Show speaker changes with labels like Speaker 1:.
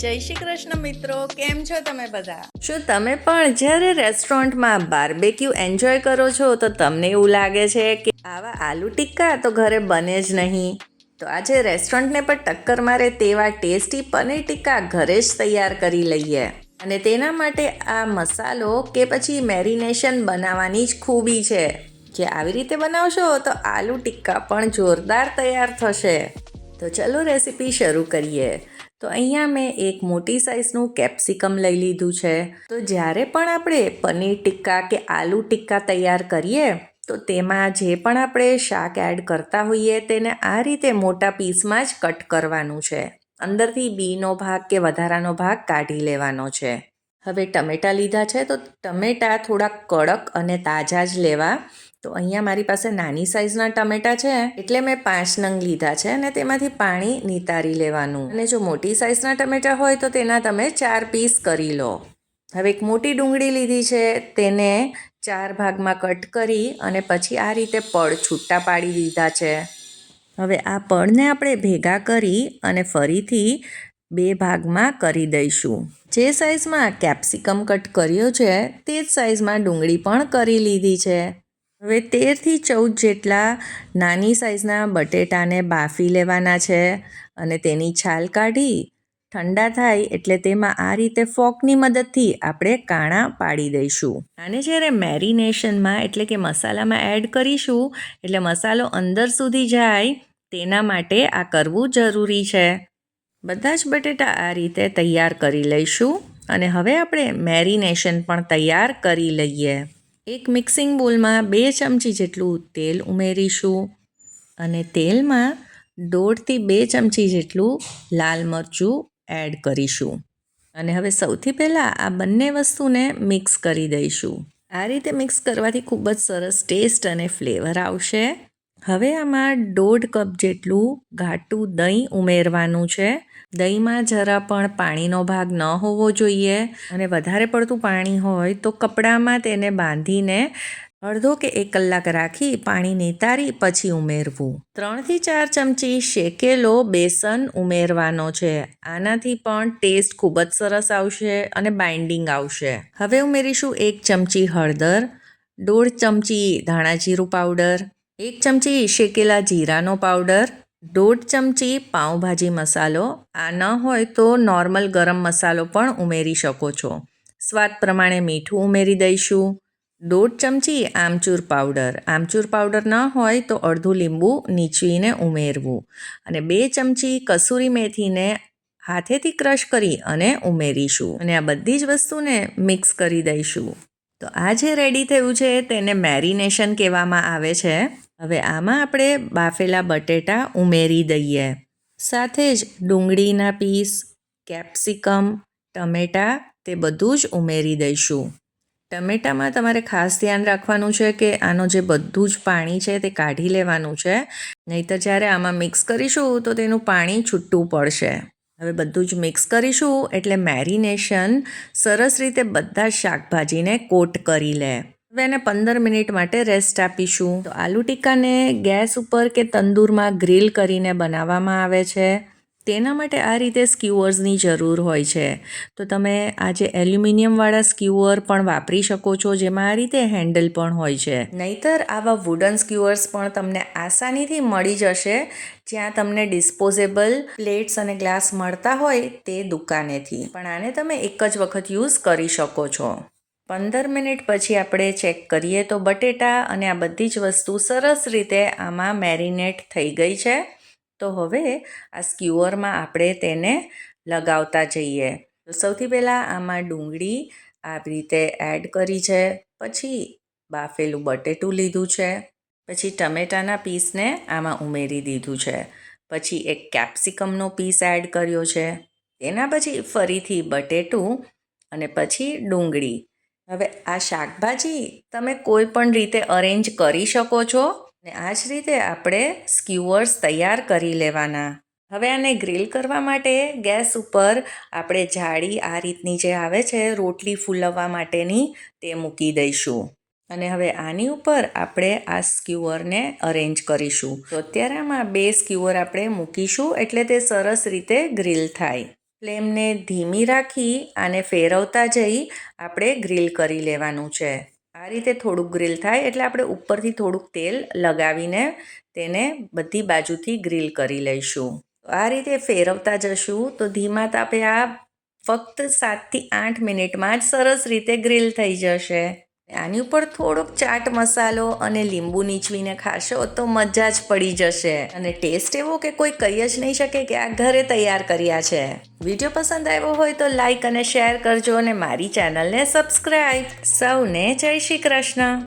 Speaker 1: જય શ્રી કૃષ્ણ મિત્રો, કેમ છો તમે બધા? શું તમે પણ જ્યારે રેસ્ટોરન્ટમાં બાર્બેક્યુ એન્જોય કરો છો તો તમને એવું લાગે છે કે આવા આલુ ટિક્કા તો ઘરે બને જ નહીં? તો આજે રેસ્ટોરન્ટને પણ ટક્કર મારે તેવા ટેસ્ટી પનીર ટિક્કા ઘરે જ તૈયાર કરી લઈએ. અને તેના માટે આ મસાલો કે પછી મેરિનેશન બનાવવાની જ ખૂબી છે. જે આવી રીતે બનાવશો તો આલુ ટિક્કા પણ જોરદાર તૈયાર થશે. તો ચલો રેસીપી શરૂ કરીએ. તો અહીંયા મેં એક મોટી સાઇઝનું કેપ્સિકમ લઈ લીધું છે. તો જ્યારે પણ આપણે પનીર ટિક્કા કે આલુ ટિક્કા તૈયાર કરીએ તો તેમાં જે પણ આપણે શાક એડ કરતા હોઈએ તેને આ રીતે મોટા પીસમાં જ કટ કરવાનું છે. અંદરથી બીનો ભાગ કે વધારાનો ભાગ કાઢી લેવાનો છે. હવે ટમેટાં લીધા છે તો ટમેટાં થોડા કડક અને તાજા જ લેવા. તો અહીંયા મારી પાસે નાની સાઇઝના ટમેટાં છે એટલે મેં 5 નંગ લીધા છે અને તેમાંથી પાણી નિતારી લેવાનું. અને જો મોટી સાઇઝના ટમેટાં હોય તો તેના તમે 4 પીસ કરી લો. હવે એક મોટી ડુંગળી લીધી છે, તેને 4 ભાગમાં કટ કરી અને પછી આ રીતે પડ છૂટા પાડી દીધા છે. હવે આ પડને આપણે ભેગા કરી અને ફરીથી 2 ભાગમાં કરી દઈશું. જે સાઇઝમાં કેપ્સિકમ કટ કર્યો છે તે જ સાઇઝમાં ડુંગળી પણ કરી લીધી છે. હવે 13થી 14 જેટલા નાની સાઇઝના બટેટાને બાફી લેવાના છે અને તેની છાલ કાઢી ઠંડા થાય એટલે તેમાં આ રીતે ફોકની મદદથી આપણે કાણા પાડી દઈશું. આને જ્યારે મેરિનેશનમાં એટલે કે મસાલામાં એડ કરીશું એટલે મસાલો અંદર સુધી જાય તેના માટે આ કરવું જરૂરી છે. બધા જ બટેટા આ રીતે તૈયાર કરી લઈશું અને હવે આપણે મેરિનેશન પણ તૈયાર કરી લઈએ. એક મિક્સિંગ બોલમાં 2 ચમચી જેટલું તેલ ઉમેરીશું અને તેલમાં 1.5થી 2 ચમચી જેટલું લાલ મરચું એડ કરીશું. અને હવે સૌથી પહેલાં આ બંને વસ્તુને મિક્સ કરી દઈશું. આ રીતે મિક્સ કરવાથી ખૂબ જ સરસ ટેસ્ટ અને ફ્લેવર આવશે. હવે આમાં 1.5 કપ જેટલું ઘાટું દહીં ઉમેરવાનું છે. દહીંમાં જરા પણ પાણીનો ભાગ ન હોવો જોઈએ અને વધારે પડતું પાણી હોય તો કપડામાં તેને બાંધીને અડધો કે 1 કલાક રાખી પાણી નિતારી પછી ઉમેરવું. 3થી 4 ચમચી શેકેલો બેસન ઉમેરવાનો છે. આનાથી પણ ટેસ્ટ ખૂબ જ સરસ આવશે અને બાઇન્ડિંગ આવશે. હવે ઉમેરીશું 1 ચમચી હળદર, 1.5 ચમચી ધાણા જીરું પાવડર, 1 ચમચી શેકેલા જીરાનો પાવડર, 1.5 ચમચી પાઉંભાજી મસાલો. આ ન હોય તો નોર્મલ ગરમ મસાલો પણ ઉમેરી શકો છો. સ્વાદ પ્રમાણે મીઠું ઉમેરી દઈશું. 1.5 ચમચી આમચૂર પાવડર. આમચૂર પાવડર ન હોય તો અડધું લીંબુ નીચવીને ઉમેરવું. અને 2 ચમચી કસૂરી મેથીને હાથેથી ક્રશ કરી અને ઉમેરીશું. અને આ બધી જ વસ્તુને મિક્સ કરી દઈશું. તો આ જે રેડી થયું છે તેને મેરિનેશન કહેવામાં આવે છે. હવે આમાં આપણે બાફેલા બટેટા ઉમેરી દઈએ. સાથે જ ડુંગળીના પીસ, કેપ્સિકમ, ટમેટાં તે બધું જ ઉમેરી દઈશું. ટમેટામાં તમારે ખાસ ધ્યાન રાખવાનું છે કે આનો જે બધું જ પાણી છે તે કાઢી લેવાનું છે. નહીંતર જ્યારે આમાં મિક્સ કરીશું તો તેનું પાણી છૂટું પડશે. હવે બધું જ મિક્સ કરીશું એટલે મેરિનેશન સરસ રીતે બધા શાકભાજીને કોટ કરી લે. હવે એને 15 મિનિટ માટે રેસ્ટ આપીશું. તો આલુ ટિક્કાને ગેસ ઉપર કે તંદૂરમાં ગ્રીલ કરીને બનાવવામાં આવે છે. તેના માટે આ રીતે સ્ક્યુઅર્સની જરૂર હોય છે. તો તમે આ જે એલ્યુમિનિયમવાળા સ્ક્યુઅર પણ વાપરી શકો છો જેમાં આ રીતે હેન્ડલ પણ હોય છે. નહીંતર આવા વુડન સ્ક્યુઅર્સ પણ તમને આસાનીથી મળી જશે જ્યાં તમને ડિસ્પોઝેબલ પ્લેટ્સ અને ગ્લાસ મળતા હોય તે દુકાનેથી. પણ આને તમે એક જ વખત યુઝ કરી શકો છો. 15 મિનિટ પછી આપણે ચેક કરીએ તો બટેટા અને આ બધી જ વસ્તુ સરસ રીતે આમાં મેરિનેટ થઈ ગઈ છે. તો હવે આ સ્ક્યુઅરમાં આપણે તેને લગાવતા જઈએ. તો સૌથી પહેલાં આમાં ડુંગળી આવી રીતે એડ કરી છે. પછી બાફેલું બટેટું લીધું છે. પછી ટમેટાના પીસને આમાં ઉમેરી દીધું છે. પછી એક કેપ્સિકમનો પીસ એડ કર્યો છે. તેના પછી ફરીથી બટેટું અને પછી ડુંગળી. હવે આ શાકભાજી તમે કોઈ પણ રીતે અરેન્જ કરી શકો છો. ને આ જ રીતે આપણે સ્ક્યુઅર્સ તૈયાર કરી લેવાના. હવે આને ગ્રીલ કરવા માટે ગેસ ઉપર આપણે જાળી આ રીતની જે આવે છે રોટલી ફૂલવવા માટેની તે મૂકી દઈશું. અને હવે આની ઉપર આપણે આ સ્ક્યુઅરને અરેન્જ કરીશું. તો અત્યારે આમાં 2 સ્ક્યુઅર આપણે મૂકીશું એટલે તે સરસ રીતે ગ્રીલ થાય. ફ્લેમને ધીમી રાખી અને ફેરવતા જઈ આપણે ગ્રીલ કરી લેવાનું છે. આ રીતે થોડુંક ગ્રીલ થાય એટલે આપણે ઉપરથી થોડુંક તેલ લગાવીને તેને બધી બાજુથી ગ્રીલ કરી લઈશું. આ રીતે ફેરવતા જશું તો ધીમા તાપે આ ફક્ત 7થી 8 મિનિટમાં જ સરસ રીતે ગ્રીલ થઈ જશે. આની ઉપર થોડોક ચાટ મસાલો અને લીંબુ નીચવીને ખાશો તો મજા જ પડી જશે અને ટેસ્ટ એવો કે કોઈ કહી જ નહીં શકે કે આ ઘરે તૈયાર કર્યા છે. વિડીયો પસંદ આવ્યો હોય તો લાઈક અને શેર કરજો અને મારી ચેનલને સબસ્ક્રાઈબ. સૌને જય શ્રી કૃષ્ણ.